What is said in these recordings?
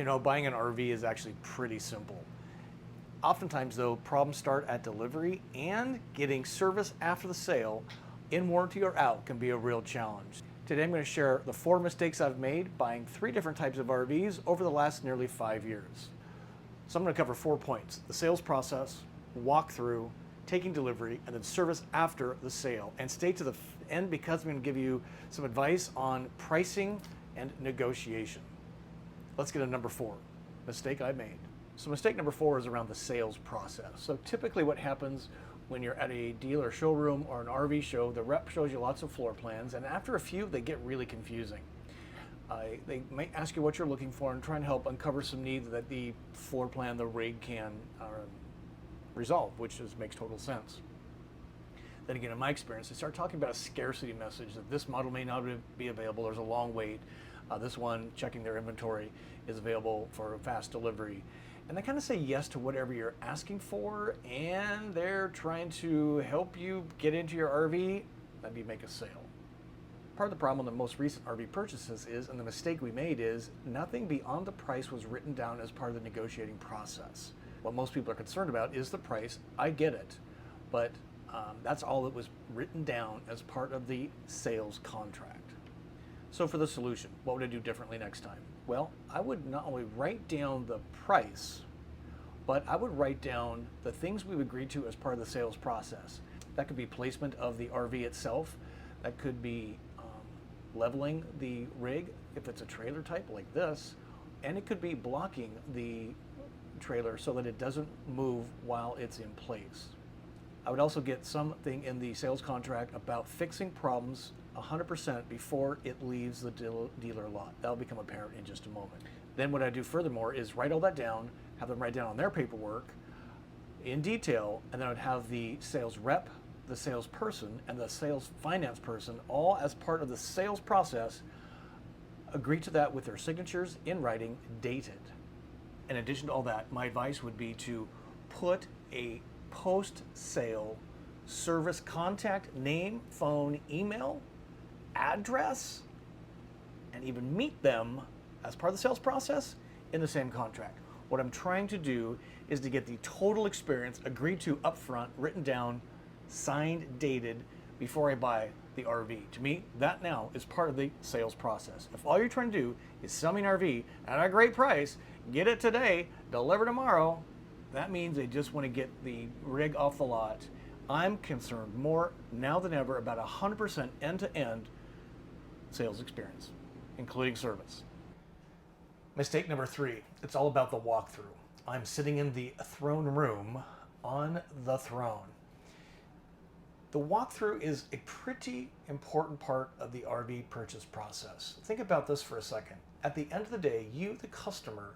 Buying an RV is actually pretty simple. Oftentimes, though, problems start at delivery, and getting service after the sale, in warranty or out, can be a real challenge. Today, I'm going to share the 4 mistakes I've made buying 3 different types of RVs over the last nearly 5 years. So I'm going to cover 4 points: the sales process, walkthrough, taking delivery, and then service after the sale. And stay to the end because I'm going to give you some advice on pricing and negotiation. Let's get to number 4, mistake I made. So mistake number 4 is around the sales process. So typically what happens when you're at a dealer showroom or an RV show, the rep shows you lots of floor plans, and after a few, they get really confusing. They might ask you what you're looking for and try and help uncover some needs that the floor plan, the rig can resolve, which makes total sense. Then again, in my experience, they start talking about a scarcity message that this model may not be available, there's a long wait. This one, checking their inventory, is available for fast delivery. And they kind of say yes to whatever you're asking for, and they're trying to help you get into your RV, maybe make a sale. Part of the problem with the most recent RV purchases is, and the mistake we made is, nothing beyond the price was written down as part of the negotiating process. What most people are concerned about is the price. I get it, but that's all that was written down as part of the sales contract. So for the solution, what would I do differently next time? Well, I would not only write down the price, but I would write down the things we've agreed to as part of the sales process. That could be placement of the RV itself. That could be leveling the rig if it's a trailer type like this, and it could be blocking the trailer so that it doesn't move while it's in place. I would also get something in the sales contract about fixing problems 100% before it leaves the dealer lot. That'll become apparent in just a moment. Then what I do furthermore is write all that down, have them write down on their paperwork in detail, and then I'd have the sales rep, the salesperson, and the sales finance person, all as part of the sales process, agree to that with their signatures in writing, dated. In addition to all that, my advice would be to put a post-sale service contact, name, phone, email, address, and even meet them as part of the sales process in the same contract. What I'm trying to do is to get the total experience agreed to upfront, written down, signed, dated before I buy the RV. To me, that now is part of the sales process. If all you're trying to do is sell me an RV at a great price, get it today, deliver tomorrow, that means they just want to get the rig off the lot. I'm concerned more now than ever about 100% end-to-end sales experience, including service. Mistake number 3, it's all about the walkthrough. I'm sitting in the throne room on the throne. The walkthrough is a pretty important part of the RV purchase process. Think about this for a second. At the end of the day, you, the customer,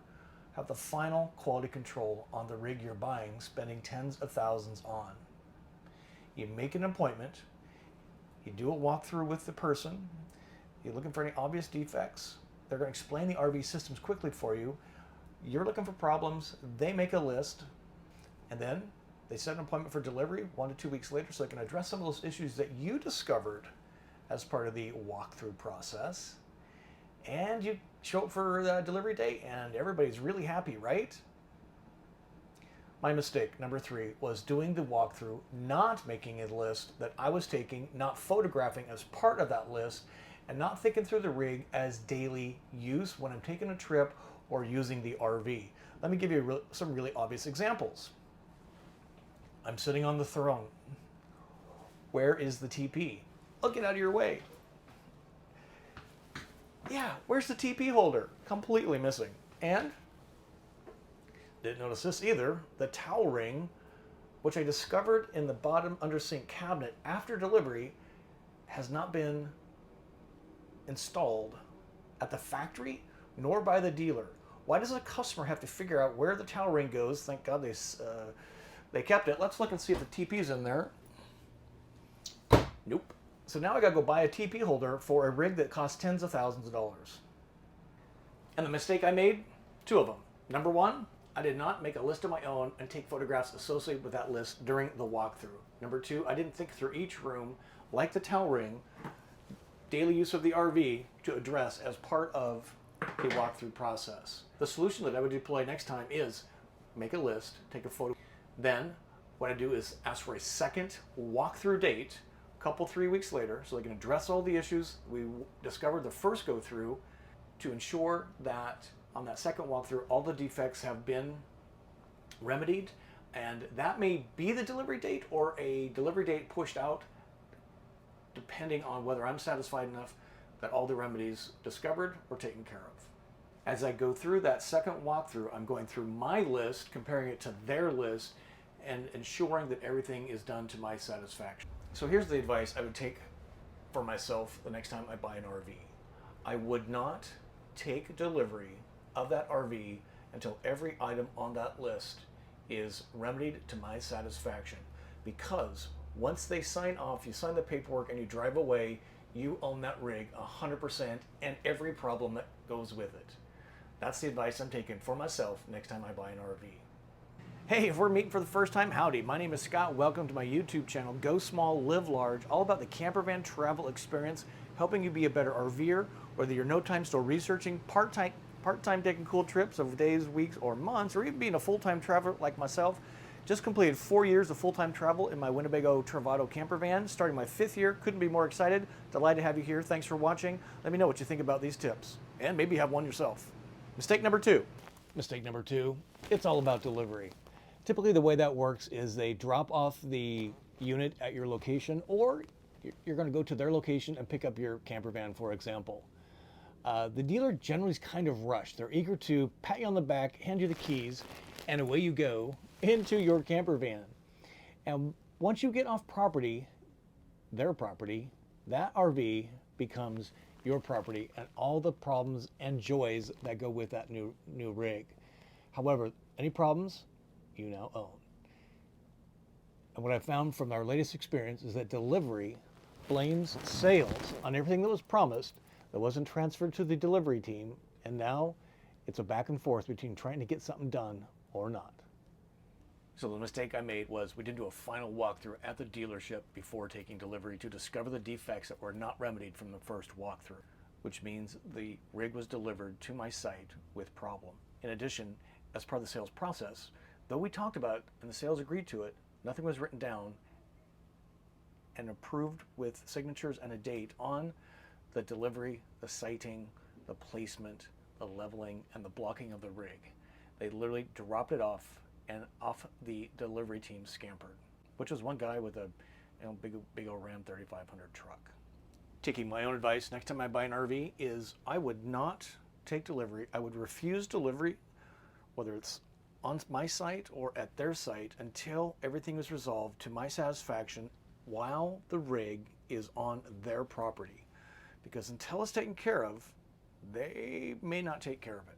have the final quality control on the rig you're buying, spending tens of thousands on. You make an appointment, you do a walkthrough with the person, you're looking for any obvious defects, they're going to explain the RV systems quickly for you, you're looking for problems, they make a list, and then they set an appointment for delivery 1 to 2 weeks later so they can address some of those issues that you discovered as part of the walkthrough process. And you show up for the delivery date and everybody's really happy, right? My mistake, number 3, was doing the walkthrough, not making a list that I was taking, not photographing as part of that list, and not thinking through the rig as daily use when I'm taking a trip or using the RV. Let me give you some really obvious examples. I'm sitting on the throne. Where is the TP? I'll get out of your way. Yeah, where's the TP holder? Completely missing. And didn't notice this either. The towel ring, which I discovered in the bottom under sink cabinet after delivery, has not been installed at the factory nor by the dealer. Why does a customer have to figure out where the towel ring goes? Thank God they kept it. Let's look and see if the TP's in there. Nope. So now I gotta go buy a TP holder for a rig that costs tens of thousands of dollars. And the mistake I made, 2 of them. Number 1, I did not make a list of my own and take photographs associated with that list during the walkthrough. Number 2, I didn't think through each room, like the towel ring, daily use of the RV to address as part of a walkthrough process. The solution that I would deploy next time is make a list, take a photo. Then what I do is ask for a second walkthrough date, a couple, 3 weeks later, so they can address all the issues we discovered the first go through, to ensure that on that second walkthrough, all the defects have been remedied. And that may be the delivery date or a delivery date pushed out, depending on whether I'm satisfied enough that all the remedies discovered or taken care of. As I go through that second walkthrough, I'm going through my list, comparing it to their list, and ensuring that everything is done to my satisfaction. So here's the advice I would take for myself the next time I buy an RV. I would not take delivery of that RV until every item on that list is remedied to my satisfaction. Because once they sign off, you sign the paperwork and you drive away, you own that rig 100% and every problem that goes with it. That's the advice I'm taking for myself next time I buy an RV. Hey, if we're meeting for the first time, howdy. My name is Scott. Welcome to my YouTube channel, Go Small, Live Large, all about the camper van travel experience, helping you be a better RVer, whether you're no time still researching, part-time taking cool trips over days, weeks, or months, or even being a full-time traveler like myself. Just completed 4 years of full-time travel in my Winnebago Travato camper van, starting my 5th year. Couldn't be more excited. Delighted to have you here. Thanks for watching. Let me know what you think about these tips, and maybe have one yourself. Mistake number two. Mistake number two, it's all about delivery. Typically the way that works is they drop off the unit at your location, or you're going to go to their location and pick up your camper van, for example. The dealer generally is kind of rushed. They're eager to pat you on the back, hand you the keys, and away you go into your camper van. And once you get off property, their property, that RV becomes your property and all the problems and joys that go with that new rig. However, any problems, you now own. And what I found from our latest experience is that delivery blames sales on everything that was promised that wasn't transferred to the delivery team, and now it's a back and forth between trying to get something done or not. So the mistake I made was we didn't do a final walkthrough at the dealership before taking delivery to discover the defects that were not remedied from the first walkthrough, which means the rig was delivered to my site with problem. In addition, as part of the sales process, though we talked about it and the sales agreed to it, nothing was written down and approved with signatures and a date on the delivery, the sighting, the placement, the leveling, and the blocking of the rig. They literally dropped it off, and off the delivery team scampered, which was one guy with a big old Ram 3500 truck. Taking my own advice, next time I buy an RV, is I would not take delivery. I would refuse delivery, whether it's on my site or at their site, until everything is resolved to my satisfaction while the rig is on their property. Because until it's taken care of, they may not take care of it.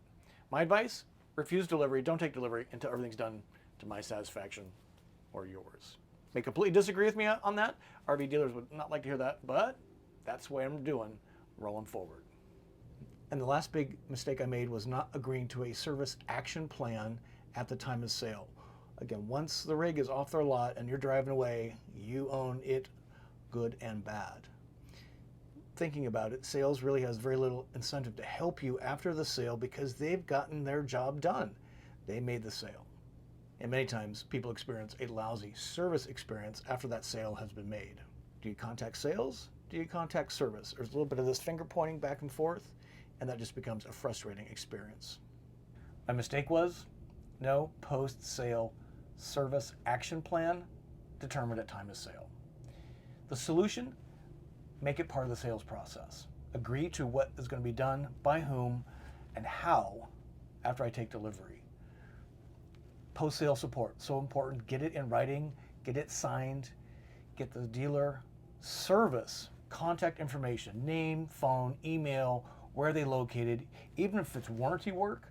My advice, refuse delivery, don't take delivery until everything's done to my satisfaction or yours. May completely disagree with me on that. RV dealers would not like to hear that, but that's the way I'm doing, rolling forward. And the last big mistake I made was not agreeing to a service action plan at the time of sale. Again, once the rig is off their lot and you're driving away, you own it, good and bad. Thinking about it, sales really has very little incentive to help you after the sale because they've gotten their job done. They made the sale. And many times people experience a lousy service experience after that sale has been made. Do you contact sales? Do you contact service? There's a little bit of this finger pointing back and forth, and that just becomes a frustrating experience. My mistake was no post-sale service action plan determined at time of sale. The solution, make it part of the sales process. Agree to what is going to be done, by whom, and how after I take delivery. Post-sale support, so important. Get it in writing, get it signed, get the dealer service, contact information, name, phone, email, where they located, even if it's warranty work,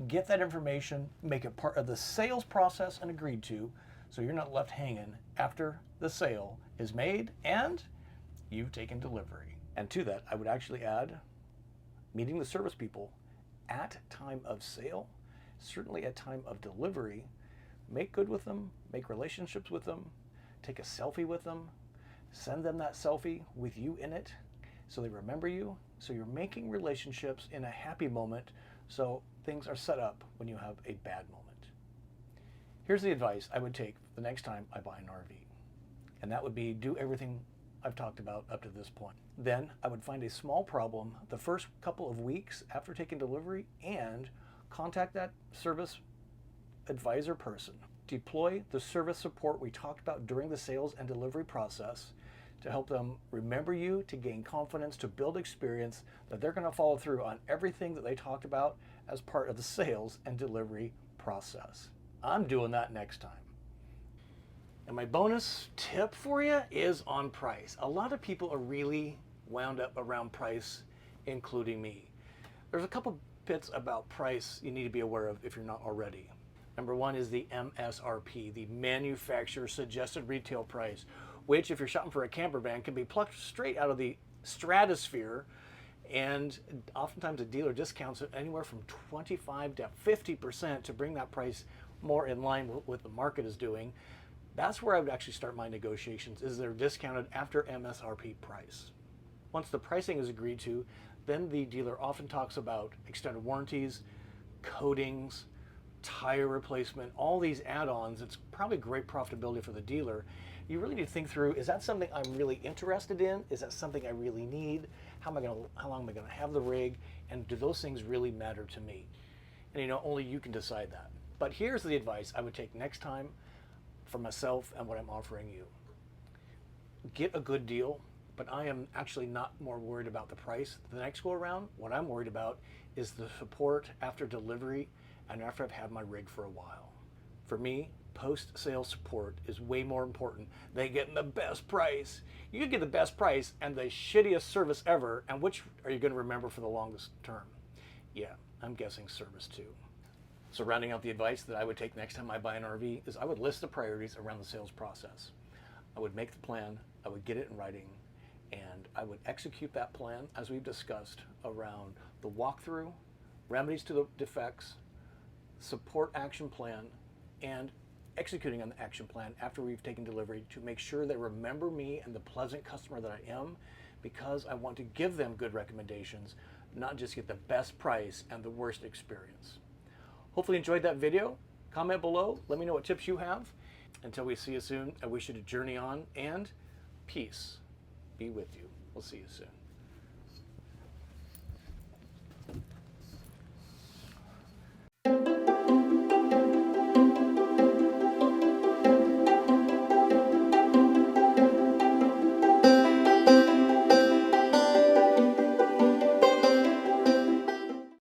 get that information, make it part of the sales process and agreed to, so you're not left hanging after the sale is made and you've taken delivery. And to that, I would actually add meeting the service people at time of sale, certainly at time of delivery. Make good with them, make relationships with them, take a selfie with them, send them that selfie with you in it so they remember you So you're making relationships in a happy moment, so things are set up when you have a bad moment. Here's the advice I would take the next time I buy an RV. And that would be do everything I've talked about up to this point. Then I would find a small problem the first couple of weeks after taking delivery and contact that service advisor person. Deploy the service support we talked about during the sales and delivery process to help them remember you, to gain confidence, to build experience that they're going to follow through on everything that they talked about as part of the sales and delivery process. I'm doing that next time. And my bonus tip for you is on price. A lot of people are really wound up around price, including me. There's a couple bits about price you need to be aware of if you're not already. Number one is the MSRP, the manufacturer suggested retail price, which if you're shopping for a camper van can be plucked straight out of the stratosphere, and oftentimes a dealer discounts it anywhere from 25 to 50% to bring that price more in line with what the market is doing. That's where I would actually start my negotiations, is they're discounted after MSRP price. Once the pricing is agreed to, then the dealer often talks about extended warranties, coatings, tire replacement, all these add-ons. It's probably great profitability for the dealer. You really need to think through, is that something I'm really interested in? Is that something I really need? How long am I gonna have the rig? And do those things really matter to me? And only you can decide that. But here's the advice I would take next time for myself and what I'm offering you. Get a good deal, but I am actually not more worried about the price the next go around. What I'm worried about is the support after delivery and after I've had my rig for a while. For me, post-sale support is way more important than getting the best price. You can get the best price and the shittiest service ever, and which are you going to remember for the longest term? Yeah, I'm guessing service too. So rounding out the advice that I would take next time I buy an RV is I would list the priorities around the sales process. I would make the plan, I would get it in writing, and I would execute that plan as we've discussed around the walkthrough, remedies to the defects, support action plan, and executing on the action plan after we've taken delivery to make sure they remember me and the pleasant customer that I am, because I want to give them good recommendations, not just get the best price and the worst experience. Hopefully you enjoyed that video. Comment below, let me know what tips you have. Until we see you soon, I wish you to journey on, and peace be with you. We'll see you soon.